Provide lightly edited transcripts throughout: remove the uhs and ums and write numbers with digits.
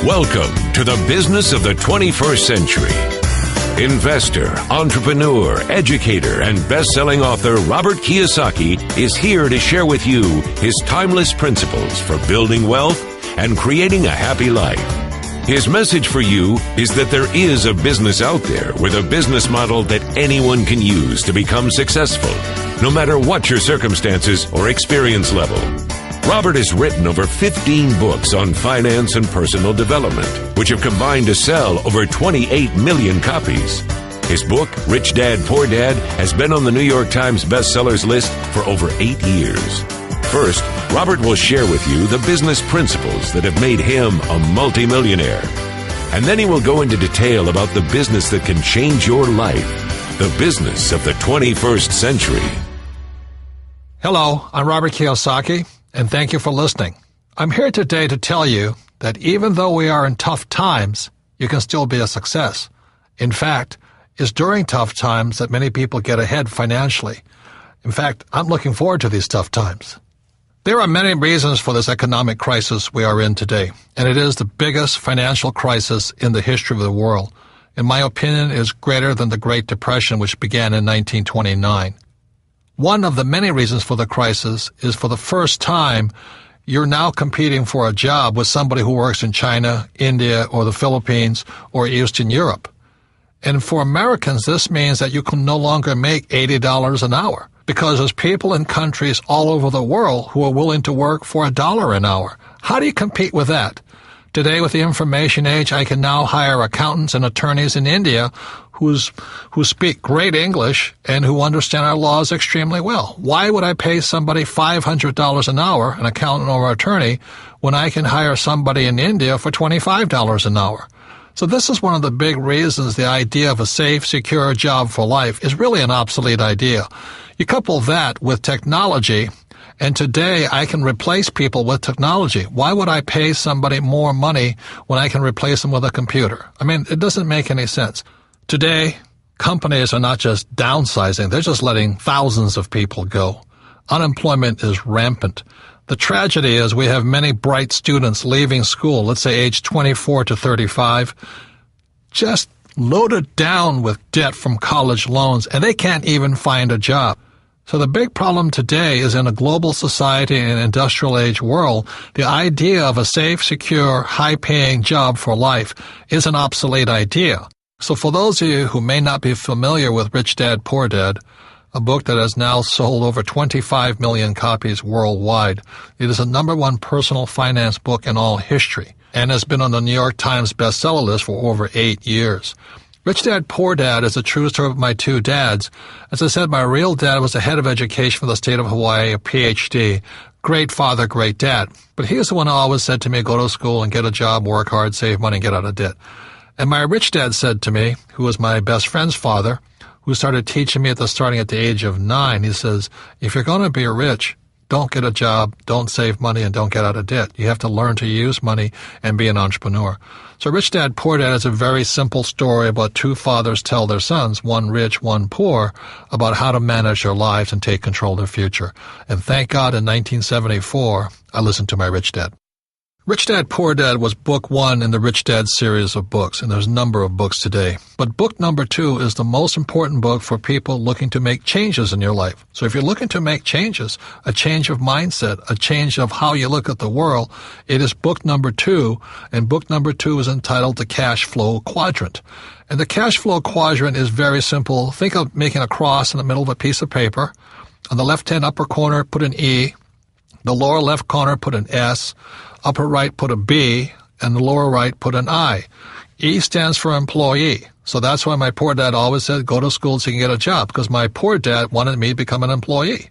Welcome to the business of the 21st century. Investor, entrepreneur, educator, and best-selling author Robert Kiyosaki is here to share with you his timeless principles for building wealth and creating a happy life. His message for you is that there is a business out there with a business model that anyone can use to become successful, no matter what your circumstances or experience level. Robert has written over 15 books on finance and personal development, which have combined to sell over 28 million copies. His book, Rich Dad, Poor Dad, has been on the New York Times bestsellers list for over 8 years. First, Robert will share with you the business principles that have made him a multimillionaire. And then he will go into detail about the business that can change your life, the business of the 21st century. Hello, I'm Robert Kiyosaki, and thank you for listening. I'm here today to tell you that even though we are in tough times, you can still be a success. In fact, it's during tough times that many people get ahead financially. In fact, I'm looking forward to these tough times. There are many reasons for this economic crisis we are in today, and it is the biggest financial crisis in the history of the world. In my opinion, it is greater than the Great Depression, which began in 1929. One of the many reasons for the crisis is for the first time, you're now competing for a job with somebody who works in China, India, or the Philippines, or Eastern Europe. And for Americans, this means that you can no longer make $80 an hour, because there's people in countries all over the world who are willing to work for $1 an hour. How do you compete with that? Today, with the information age, I can now hire accountants and attorneys in India who speak great English and who understand our laws extremely well. Why would I pay somebody $500 an hour, an accountant or attorney, when I can hire somebody in India for $25 an hour? So this is one of the big reasons the idea of a safe, secure job for life is really an obsolete idea. You couple that with technology, and today I can replace people with technology. Why would I pay somebody more money when I can replace them with a computer? I mean, it doesn't make any sense. Today, companies are not just downsizing, they're just letting thousands of people go. Unemployment is rampant. The tragedy is we have many bright students leaving school, let's say age 24 to 35, just loaded down with debt from college loans, and they can't even find a job. So the big problem today is in a global society and industrial age world, the idea of a safe, secure, high-paying job for life is an obsolete idea. So for those of you who may not be familiar with Rich Dad, Poor Dad, a book that has now sold over 25 million copies worldwide, it is the #1 personal finance book in all history and has been on the New York Times bestseller list for over 8 years. Rich Dad, Poor Dad is a true story of my two dads. As I said, my real dad was the head of education for the state of Hawaii, a PhD. Great father, great dad. But he was the one who always said to me, go to school and get a job, work hard, save money, and get out of debt. And my rich dad said to me, who was my best friend's father, who started teaching me starting at the age of 9, he says, if you're going to be rich, don't get a job, don't save money, and don't get out of debt. You have to learn to use money and be an entrepreneur. So Rich Dad, Poor Dad is a very simple story about two fathers tell their sons, one rich, one poor, about how to manage their lives and take control of their future. And thank God in 1974, I listened to my Rich Dad. Rich Dad, Poor Dad was book 1 in the Rich Dad series of books, and there's a number of books today. But book number 2 is the most important book for people looking to make changes in your life. So if you're looking to make changes, a change of mindset, a change of how you look at the world, it is book number 2, and book number 2 is entitled The Cash Flow Quadrant. And the cash flow quadrant is very simple. Think of making a cross in the middle of a piece of paper. On the left-hand upper corner, put an E. The lower left corner, put an S. Upper right, put a B, and the lower right, put an I. E stands for employee. So that's why my poor dad always said, go to school so you can get a job, because my poor dad wanted me to become an employee.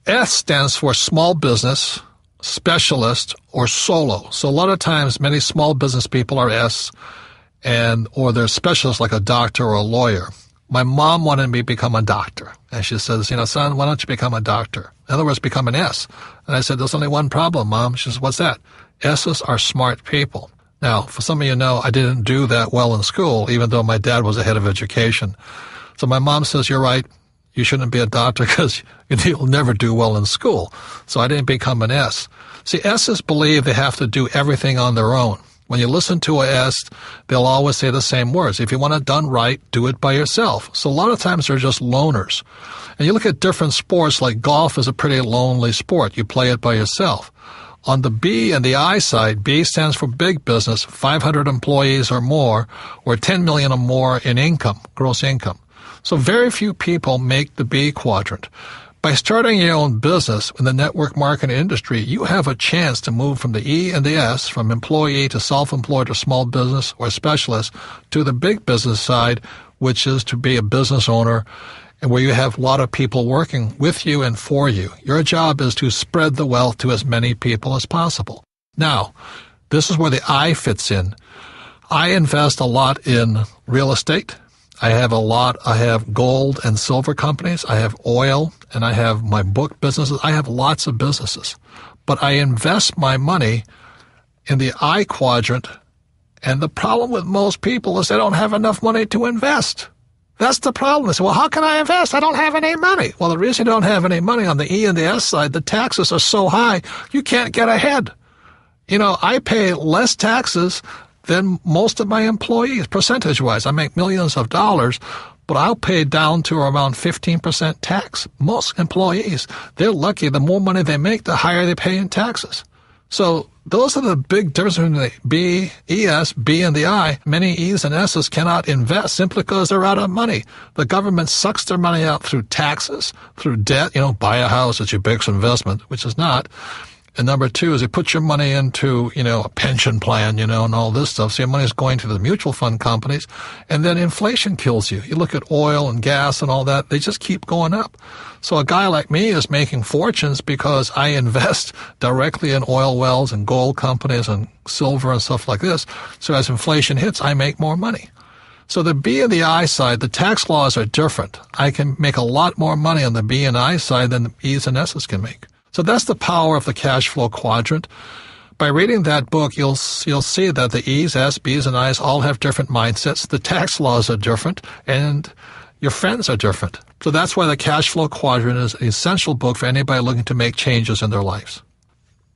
S stands for small business, specialist, or solo. So a lot of times, many small business people are S, or they're specialists like a doctor or a lawyer. My mom wanted me to become a doctor. And she says, son, why don't you become a doctor? In other words, become an S. And I said, there's only one problem, Mom. She says, what's that? S's are smart people. Now, for some of you know, I didn't do that well in school, even though my dad was the head of education. So my mom says, you're right. You shouldn't be a doctor because you'll never do well in school. So I didn't become an S. See, S's believe they have to do everything on their own. When you listen to a S, they'll always say the same words. If you want it done right, do it by yourself. So a lot of times they're just loners. And you look at different sports, like golf is a pretty lonely sport. You play it by yourself. On the B and the I side, B stands for big business, 500 employees or more, or 10 million or more in income, gross income. So very few people make the B quadrant. By starting your own business in the network marketing industry, you have a chance to move from the E and the S, from employee to self-employed or small business or specialist, to the big business side, which is to be a business owner, and where you have a lot of people working with you and for you. Your job is to spread the wealth to as many people as possible. Now, this is where the I fits in. I invest a lot in real estate. I have gold and silver companies, I have oil, and I have my book businesses. I have lots of businesses. But I invest my money in the I quadrant, and the problem with most people is they don't have enough money to invest. That's the problem. They say, well, how can I invest? I don't have any money. Well, the reason you don't have any money on the E and the S side, the taxes are so high, you can't get ahead. I pay less taxes than most of my employees, percentage-wise. I make millions of dollars, but I'll pay down to around 15% tax. Most employees, they're lucky. The more money they make, the higher they pay in taxes. So those are the big differences between the B, ES, B, and the I. Many E's and S's cannot invest simply because they're out of money. The government sucks their money out through taxes, through debt. Buy a house, it's your biggest investment, which is not. And number two is you put your money into, a pension plan, and all this stuff. So your money is going to the mutual fund companies. And then inflation kills you. You look at oil and gas and all that, they just keep going up. So a guy like me is making fortunes because I invest directly in oil wells and gold companies and silver and stuff like this. So as inflation hits, I make more money. So the B and the I side, the tax laws are different. I can make a lot more money on the B and I side than the E's and S's can make. So that's the power of the cash flow quadrant. By reading that book, you'll see that the E's, S, B's, and I's all have different mindsets. The tax laws are different, and your friends are different. So that's why the cash flow quadrant is an essential book for anybody looking to make changes in their lives.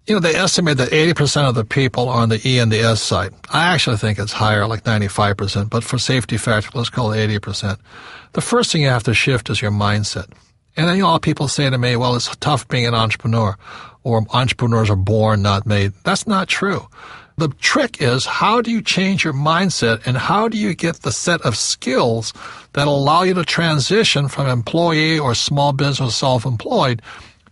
They estimate that 80% of the people are on the E and the S side. I actually think it's higher, like 95%, but for safety factor, let's call it 80%. The first thing you have to shift is your mindset. And then, a lot of people say to me, well, it's tough being an entrepreneur, or entrepreneurs are born, not made. That's not true. The trick is, how do you change your mindset, and how do you get the set of skills that allow you to transition from employee or small business self-employed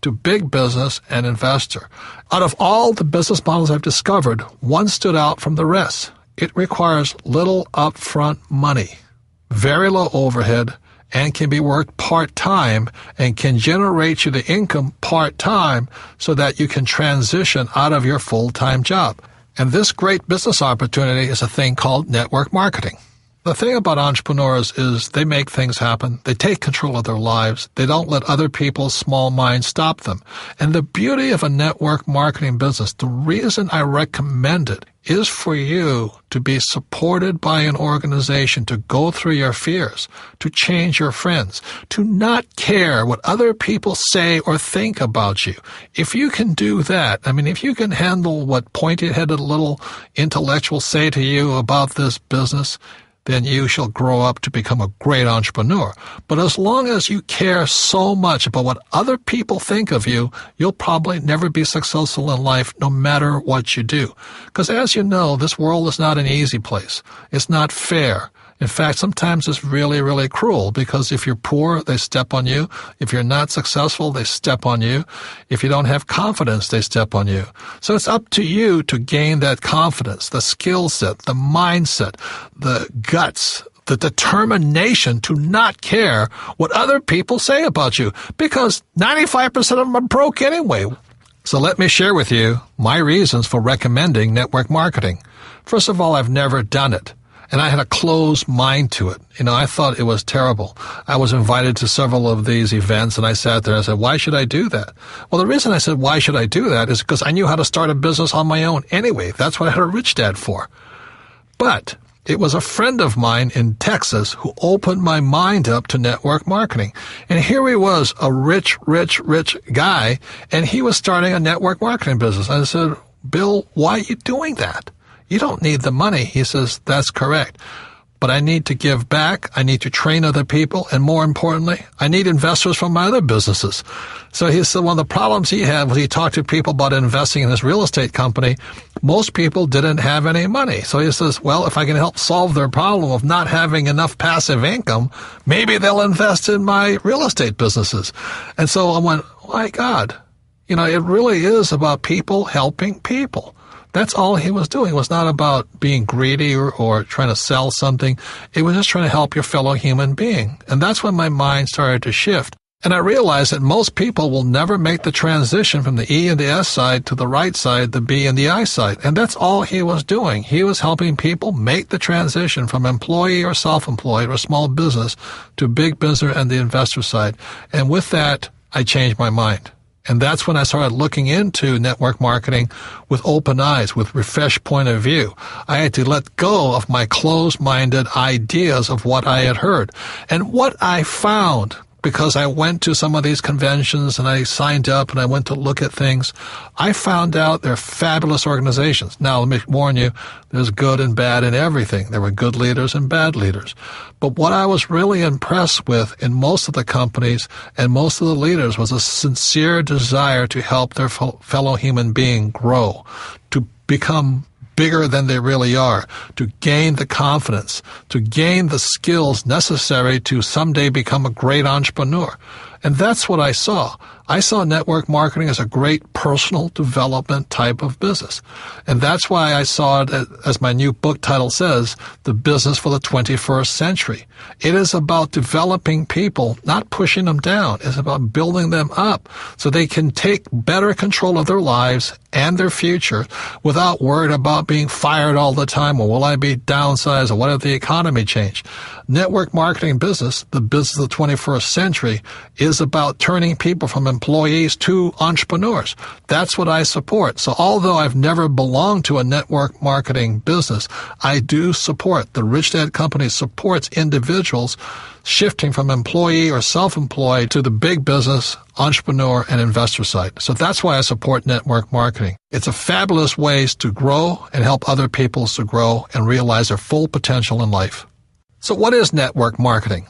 to big business and investor? Out of all the business models I've discovered, one stood out from the rest. It requires little upfront money, very low overhead, and can be worked part-time and can generate you the income part-time so that you can transition out of your full-time job. And this great business opportunity is a thing called network marketing. The thing about entrepreneurs is they make things happen. They take control of their lives. They don't let other people's small minds stop them. And the beauty of a network marketing business, the reason I recommend it, is for you to be supported by an organization, to go through your fears, to change your friends, to not care what other people say or think about you. If you can do that, if you can handle what pointy-headed little intellectuals say to you about this business, then you shall grow up to become a great entrepreneur. But as long as you care so much about what other people think of you, you'll probably never be successful in life, no matter what you do. Because as you know, this world is not an easy place. It's not fair. In fact, sometimes it's really, really cruel, because if you're poor, they step on you. If you're not successful, they step on you. If you don't have confidence, they step on you. So it's up to you to gain that confidence, the skill set, the mindset, the guts, the determination to not care what other people say about you, because 95% of them are broke anyway. So let me share with you my reasons for recommending network marketing. First of all, I've never done it. And I had a closed mind to it. I thought it was terrible. I was invited to several of these events, and I sat there and I said, why should I do that? Well, the reason I said, why should I do that, is because I knew how to start a business on my own anyway. That's what I had a rich dad for. But it was a friend of mine in Texas who opened my mind up to network marketing. And here he was, a rich guy, and he was starting a network marketing business. I said, Bill, why are you doing that? you don't need the money. He says, that's correct. But I need to give back, I need to train other people, and more importantly, I need investors from my other businesses. So he said one of the problems he had was he talked to people about investing in his real estate company. Most people didn't have any money. So he says, well, if I can help solve their problem of not having enough passive income, maybe they'll invest in my real estate businesses. And so I went, my God, it really is about people helping people. That's all he was doing. It was not about being greedy or trying to sell something. It was just trying to help your fellow human being. And that's when my mind started to shift. And I realized that most people will never make the transition from the E and the S side to the right side, the B and the I side. And that's all he was doing. He was helping people make the transition from employee or self-employed or small business to big business and the investor side. And with that, I changed my mind. And that's when I started looking into network marketing with open eyes, with refreshed point of view. I had to let go of my closed-minded ideas of what I had heard. And what I found, because I went to some of these conventions and I signed up and I went to look at things, I found out they're fabulous organizations. Now, let me warn you, there's good and bad in everything. There were good leaders and bad leaders. But what I was really impressed with in most of the companies and most of the leaders was a sincere desire to help their fellow human being grow, to become bigger than they really are, to gain the confidence, to gain the skills necessary to someday become a great entrepreneur. And that's what I saw. I saw network marketing as a great personal development type of business. And that's why I saw it, as my new book title says, The Business for the 21st Century. It is about developing people, not pushing them down. It's about building them up so they can take better control of their lives and their future without worried about being fired all the time, or will I be downsized, or what if the economy changed. Network marketing business, the business of the 21st century, is about turning people from employees to entrepreneurs. That's what I support. So although I've never belonged to a network marketing business, I do support. The Rich Dad Company supports individuals shifting from employee or self-employed to the big business, entrepreneur, and investor side. So that's why I support network marketing. It's a fabulous way to grow and help other people to grow and realize their full potential in life. So what is network marketing?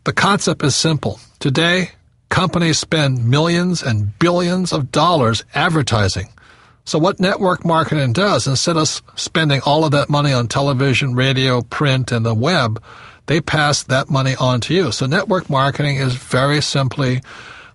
The concept is simple. Today, companies spend millions and billions of dollars advertising. So what network marketing does, instead of spending all of that money on television, radio, print, and the web, they pass that money on to you. So network marketing is very simply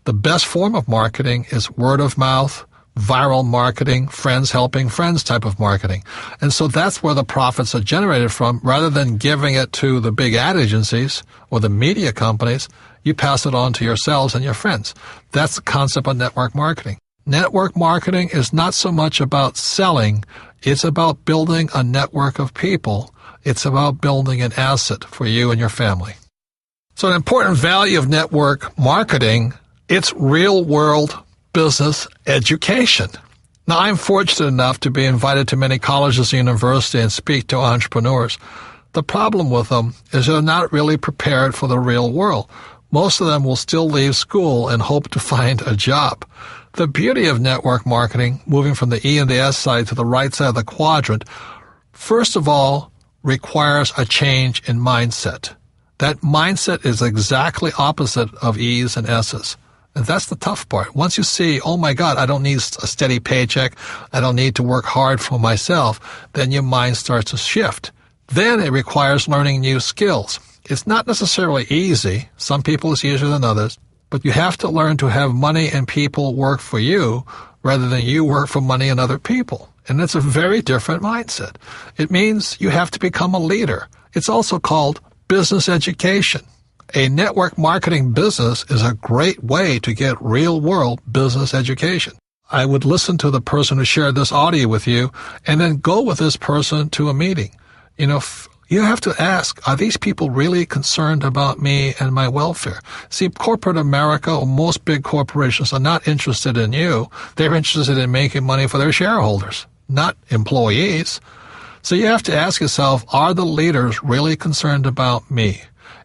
the best form of marketing is word of mouth, viral marketing, friends helping friends type of marketing. And so that's where the profits are generated from. Rather than giving it to the big ad agencies or the media companies, you pass it on to yourselves and your friends. That's the concept of network marketing. Network marketing is not so much about selling. It's about building a network of people. It's about building an asset for you and your family. So an important value of network marketing, it's real-world business education. Now, I'm fortunate enough to be invited to many colleges and universities and speak to entrepreneurs. The problem with them is they're not really prepared for the real world. Most of them will still leave school and hope to find a job. The beauty of network marketing, moving from the E and the S side to the right side of the quadrant, first of all, requires a change in mindset. That mindset is exactly opposite of E's and S's. And that's the tough part. Once you see, oh my God, I don't need a steady paycheck, I don't need to work hard for myself, then your mind starts to shift. Then it requires learning new skills. It's not necessarily easy. Some people it's easier than others. But you have to learn to have money and people work for you rather than you work for money and other people. And it's a very different mindset. It means you have to become a leader. It's also called business education. A network marketing business is a great way to get real-world business education. I would listen to the person who shared this audio with you and then go with this person to a meeting. You have to ask, are these people really concerned about me and my welfare? See, corporate America or most big corporations are not interested in you. They're interested in making money for their shareholders, not employees. So you have to ask yourself, are the leaders really concerned about me?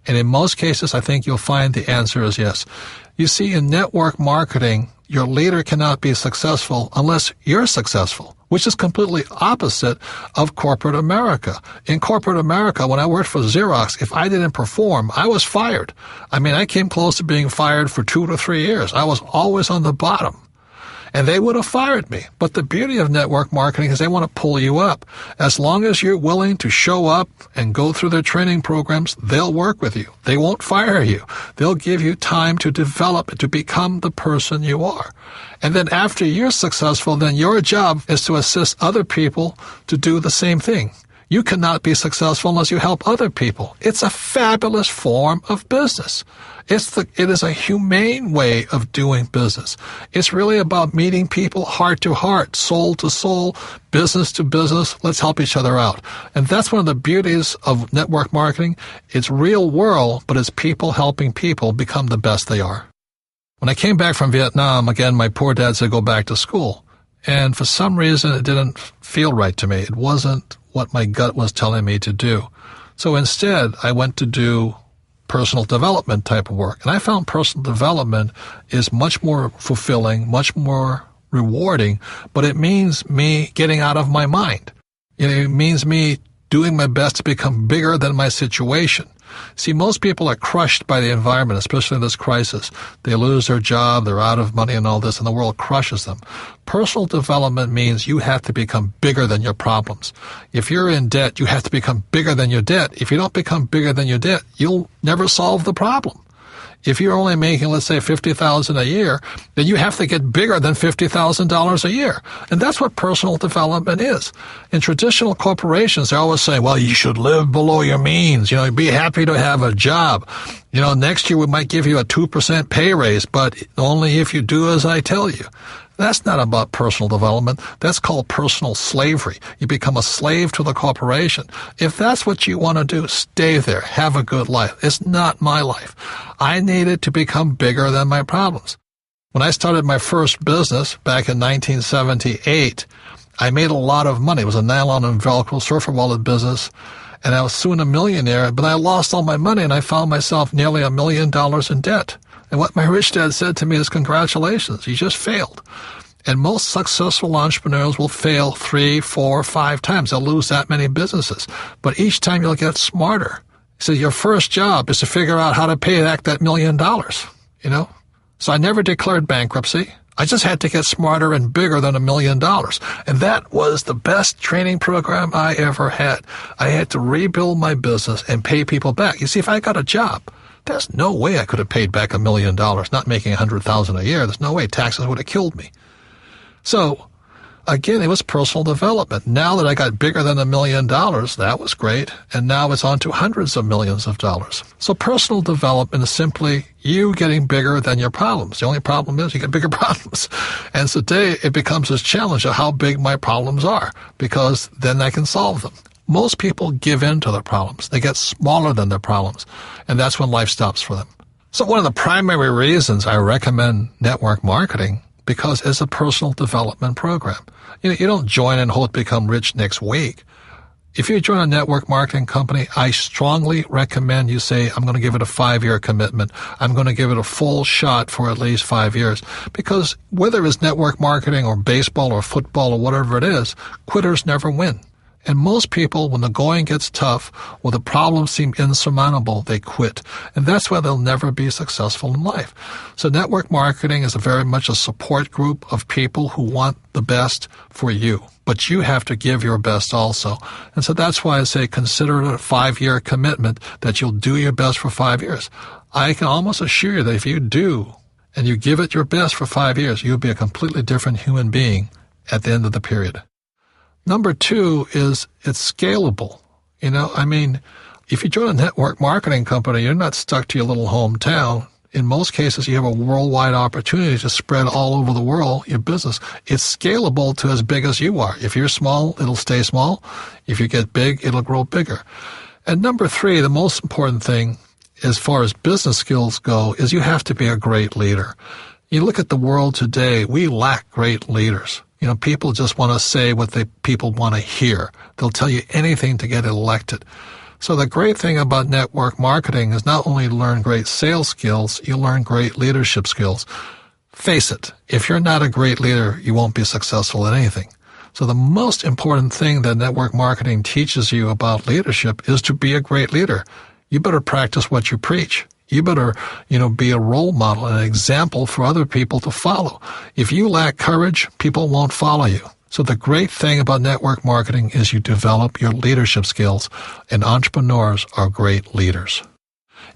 And in most cases, I think you'll find the answer is yes. You see, in network marketing, your leader cannot be successful unless you're successful. which is completely opposite of corporate America. In corporate America, when I worked for Xerox, if I didn't perform, I was fired. I mean, I came close to being fired for 2 to 3 years. I was always on the bottom. And they would have fired me. But the beauty of network marketing is they want to pull you up. As long as you're willing to show up and go through their training programs, they'll work with you. They won't fire you. They'll give you time to develop, to become the person you are. And then after you're successful, then your job is to assist other people to do the same thing. You cannot be successful unless you help other people. It's a fabulous form of business. It is a humane way of doing business. It's really about meeting people heart to heart, soul to soul, business to business. Let's help each other out. And that's one of the beauties of network marketing. It's real world, but it's people helping people become the best they are. When I came back from Vietnam, again, my poor dad said go back to school. And for some reason, it didn't feel right to me. It wasn't what my gut was telling me to do. So instead, I went to do personal development type of work. And I found personal development is much more fulfilling, much more rewarding, but it means me getting out of my mind. It means me doing my best to become bigger than my situation. See, most people are crushed by the environment, especially in this crisis. They lose their job, they're out of money and all this, and the world crushes them. Personal development means you have to become bigger than your problems. If you're in debt, you have to become bigger than your debt. If you don't become bigger than your debt, you'll never solve the problem. If you're only making, let's say, $50,000 a year, then you have to get bigger than $50,000 a year. And that's what personal development is. In traditional corporations, they always say, well, you should live below your means. Be happy to have a job. Next year we might give you a 2% pay raise, but only if you do as I tell you. That's not about personal development. That's called personal slavery. You become a slave to the corporation. If that's what you want to do, stay there. Have a good life. It's not my life. I needed to become bigger than my problems. When I started my first business back in 1978, I made a lot of money. It was a nylon and Velcro surfer wallet business, and I was soon a millionaire, but I lost all my money, and I found myself nearly $1 million in debt. And what my rich dad said to me is, congratulations, you just failed. And most successful entrepreneurs will fail 3, 4, 5 times. They'll lose that many businesses. But each time you'll get smarter. So your first job is to figure out how to pay back that $1 million, So I never declared bankruptcy. I just had to get smarter and bigger than $1 million. And that was the best training program I ever had. I had to rebuild my business and pay people back. You see, if I got a job, there's no way I could have paid back $1 million, not making $100,000 a year. There's no way. Taxes would have killed me. So, again, it was personal development. Now that I got bigger than $1 million, that was great. And now it's on to hundreds of millions of dollars. So personal development is simply you getting bigger than your problems. The only problem is you get bigger problems. And today it becomes this challenge of how big my problems are, because then I can solve them. Most people give in to their problems. They get smaller than their problems, and that's when life stops for them. So one of the primary reasons I recommend network marketing, because it's a personal development program. You don't join and hope to become rich next week. If you join a network marketing company, I strongly recommend you say, I'm going to give it a 5-year commitment. I'm going to give it a full shot for at least 5 years. Because whether it's network marketing or baseball or football or whatever it is, quitters never win. And most people, when the going gets tough or the problems seem insurmountable, they quit. And that's why they'll never be successful in life. So network marketing is very much a support group of people who want the best for you. But you have to give your best also. And so that's why I say consider it a 5-year commitment that you'll do your best for 5 years. I can almost assure you that if you do and you give it your best for 5 years, you'll be a completely different human being at the end of the period. Number 2 is it's scalable. If you join a network marketing company, you're not stuck to your little hometown. In most cases, you have a worldwide opportunity to spread all over the world your business. It's scalable to as big as you are. If you're small, it'll stay small. If you get big, it'll grow bigger. And number 3, the most important thing as far as business skills go is you have to be a great leader. You look at the world today, we lack great leaders. People just want to say what people want to hear. They'll tell you anything to get elected. So the great thing about network marketing is not only learn great sales skills, you learn great leadership skills. Face it, if you're not a great leader, you won't be successful at anything. So the most important thing that network marketing teaches you about leadership is to be a great leader. You better practice what you preach. You better, be a role model, an example for other people to follow. If you lack courage, people won't follow you. So the great thing about network marketing is you develop your leadership skills, and entrepreneurs are great leaders.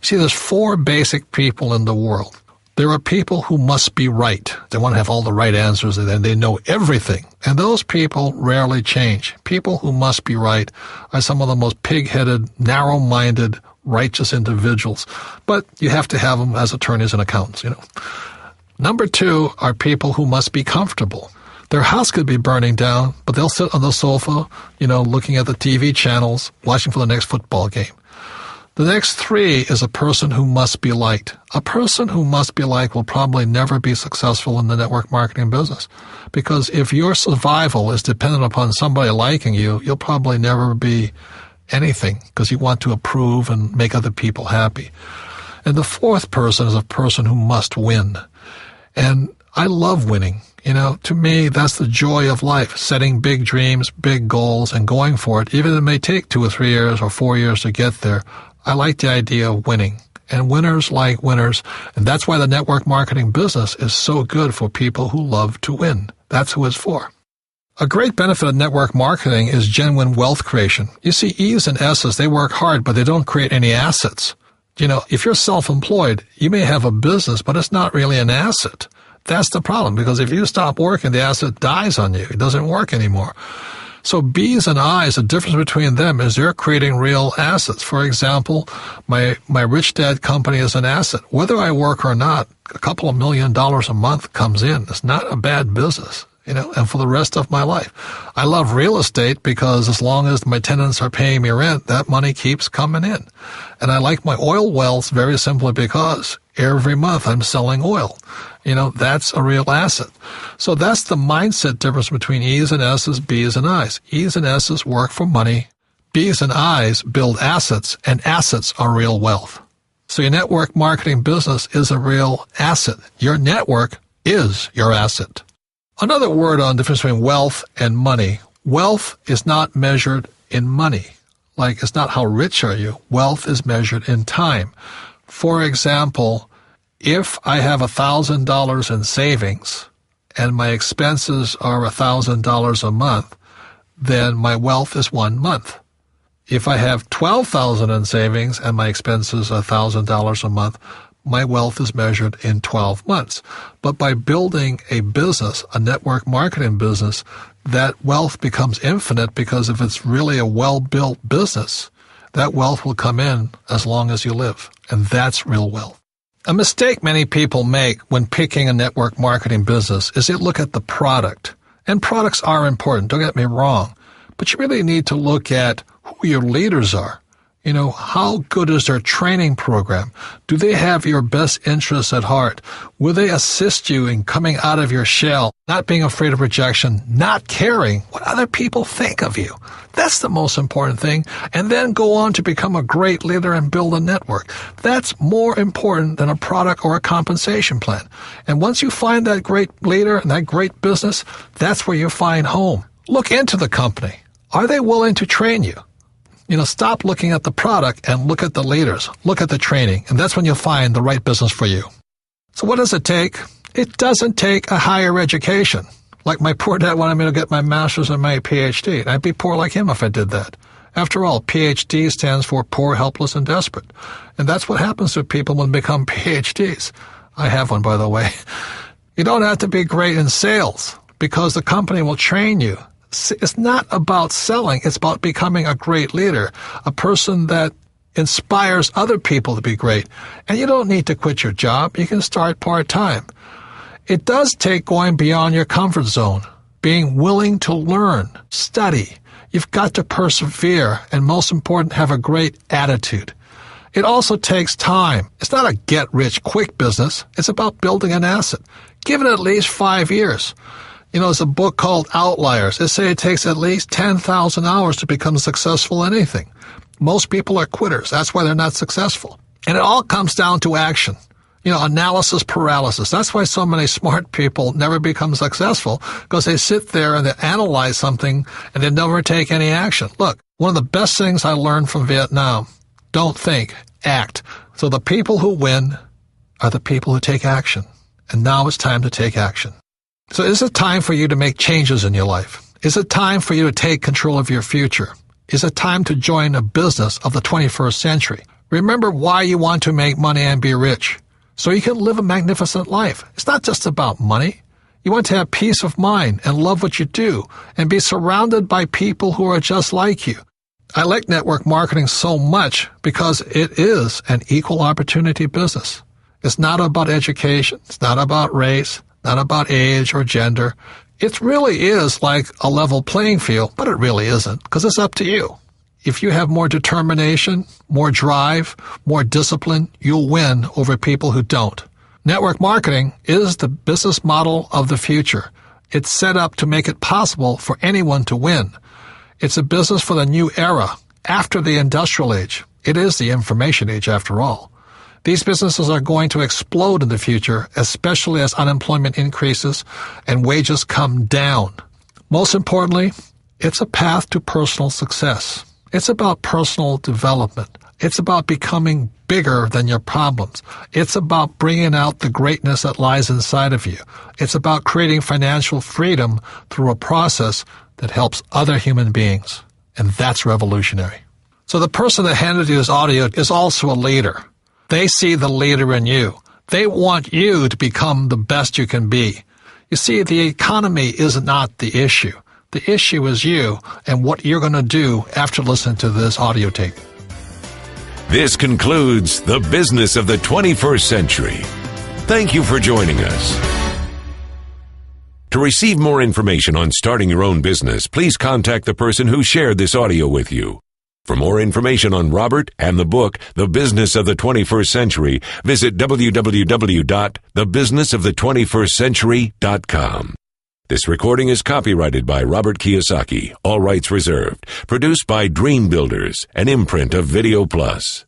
See, there's 4 basic people in the world. There are people who must be right. They want to have all the right answers, and they know everything. And those people rarely change. People who must be right are some of the most pig-headed, narrow-minded, righteous individuals. But you have to have them as attorneys and accountants, Number 2 are people who must be comfortable. Their house could be burning down, but they'll sit on the sofa, looking at the TV channels, watching for the next football game. The next 3 is a person who must be liked. A person who must be liked will probably never be successful in the network marketing business. Because if your survival is dependent upon somebody liking you, you'll probably never be anything because you want to approve and make other people happy. And the 4th person is a person who must win. And I love winning. To me, that's the joy of life, setting big dreams, big goals, and going for it. Even if it may take 2 or 3 years or 4 years to get there, I like the idea of winning. And winners like winners. And that's why the network marketing business is so good for people who love to win. That's who it's for. A great benefit of network marketing is genuine wealth creation. You see, E's and S's, they work hard, but they don't create any assets. If you're self-employed, you may have a business, but it's not really an asset. That's the problem, because if you stop working, the asset dies on you. It doesn't work anymore. So B's and I's, the difference between them is they're creating real assets. For example, my Rich Dad company is an asset. Whether I work or not, a couple of $1 million a month comes in. It's not a bad business, and for the rest of my life. I love real estate because as long as my tenants are paying me rent, that money keeps coming in. And I like my oil wells very simply because every month I'm selling oil. That's a real asset. So that's the mindset difference between E's and S's, B's and I's. E's and S's work for money. B's and I's build assets, and assets are real wealth. So your network marketing business is a real asset. Your network is your asset. Another word on the difference between wealth and money. Wealth is not measured in money. Like, it's not how rich are you. Wealth is measured in time. For example, if I have $1,000 in savings and my expenses are $1,000 a month, then my wealth is 1 month. If I have $12,000 in savings and my expenses are $1,000 a month, my wealth is measured in 12 months. But by building a business, a network marketing business, that wealth becomes infinite, because if it's really a well-built business, that wealth will come in as long as you live. And that's real wealth. A mistake many people make when picking a network marketing business is they look at the product. And products are important, don't get me wrong. But you really need to look at who your leaders are. How good is their training program? Do they have your best interests at heart? Will they assist you in coming out of your shell, not being afraid of rejection, not caring what other people think of you? That's the most important thing. And then go on to become a great leader and build a network. That's more important than a product or a compensation plan. And once you find that great leader and that great business, that's where you find home. Look into the company. Are they willing to train you? Stop looking at the product and look at the leaders. Look at the training. And that's when you'll find the right business for you. So what does it take? It doesn't take a higher education. Like my poor dad wanted me to get my master's and my PhD. And I'd be poor like him if I did that. After all, PhD stands for poor, helpless, and desperate. And that's what happens to people when they become PhDs. I have one, by the way. You don't have to be great in sales because the company will train you. It's not about selling. It's about becoming a great leader, a person that inspires other people to be great. And you don't need to quit your job. You can start part-time. It does take going beyond your comfort zone, being willing to learn, study. You've got to persevere, and most important, have a great attitude. It also takes time. It's not a get-rich-quick business. It's about building an asset. Give it at least 5 years. There's a book called Outliers. They say it takes at least 10,000 hours to become successful in anything. Most people are quitters. That's why they're not successful. And it all comes down to action. Analysis paralysis. That's why so many smart people never become successful, because they sit there and they analyze something and they never take any action. Look, one of the best things I learned from Vietnam, don't think, act. So the people who win are the people who take action. And now it's time to take action. So is it time for you to make changes in your life? Is it time for you to take control of your future? Is it time to join a business of the 21st century? Remember why you want to make money and be rich, so you can live a magnificent life. It's not just about money. You want to have peace of mind and love what you do and be surrounded by people who are just like you. I like network marketing so much because it is an equal opportunity business. It's not about education. It's not about race, not about age or gender. It really is like a level playing field, but it really isn't, because it's up to you. If you have more determination, more drive, more discipline, you'll win over people who don't. Network marketing is the business model of the future. It's set up to make it possible for anyone to win. It's a business for the new era, after the industrial age. It is the information age, after all. These businesses are going to explode in the future, especially as unemployment increases and wages come down. Most importantly, it's a path to personal success. It's about personal development. It's about becoming bigger than your problems. It's about bringing out the greatness that lies inside of you. It's about creating financial freedom through a process that helps other human beings. And that's revolutionary. So the person that handed you this audio is also a leader. They see the leader in you. They want you to become the best you can be. You see, the economy is not the issue. The issue is you and what you're going to do after listening to this audio tape. This concludes The Business of the 21st Century. Thank you for joining us. To receive more information on starting your own business, please contact the person who shared this audio with you. For more information on Robert and the book, The Business of the 21st Century, visit www.thebusinessofthe21stcentury.com. This recording is copyrighted by Robert Kiyosaki, all rights reserved. Produced by Dream Builders, an imprint of Video Plus.